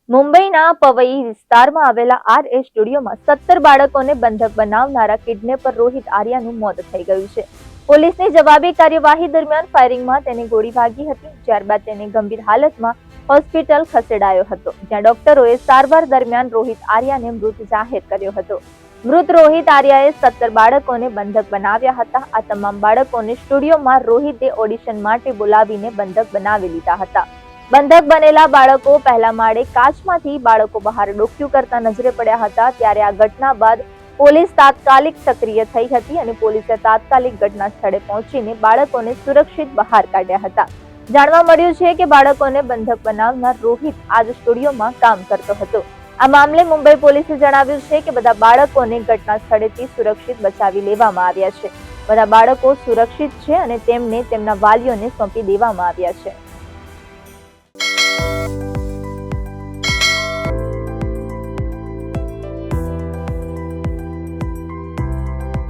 મુંબઈના પવઈ વિસ્તારમાં આવેલા આરએ સ્ટુડિયોમાં 17 બાળકોને બંધક બનાવનારા કિડનેપર રોહિત આર્યાનું મોત થઈ ગયું છે. પોલીસની જવાબી કાર્યવાહી દરમિયાન ફાયરિંગમાં તેને ગોળી વાગી હતી. ત્યારબાદ તેને ગંભીર હાલતમાં હોસ્પિટલ ખસેડાયો હતો, જ્યાં ડોક્ટરોએ સારવાર દરમિયાન રોહિત આર્યાને મૃત જાહેર કર્યો હતો. મૃત રોહિત આર્યાએ 17 બાળકોને બંધક બનાવ્યા હતા. આ તમામ બાળકોને સ્ટુડિયોમાં રોહિતે ઓડિશન માટે બોલાવીને બંધક બનાવી લીધા હતા. બંધક બનેલા બાળકો પહેલા માળે કાચમાંથી બાળકો બહાર ડોક્યું કરતા નજરે પડ્યા હતા. ત્યારે આ ઘટના બાદ પોલીસ તાત્કાલિક સક્રિય થઈ હતી અને પોલીસે તાત્કાલિક ઘટના સ્થળે પહોંચીને બાળકોને સુરક્ષિત બહાર કાઢ્યા હતા. જાણવા મળ્યું છે કે બાળકોને બંધક બનાવનાર રોહિત આજ સ્ટુડિયોમાં કામ કરતો હતો. આ મામલે મુંબઈ પોલીસે જણાવ્યું છે કે બધા બાળકોને ઘટના સ્થળેથી સુરક્ષિત બચાવી લેવામાં આવ્યા છે. બધા બાળકો સુરક્ષિત છે અને તેમને તેમના વાલીઓને સોંપી દેવામાં આવ્યા છે.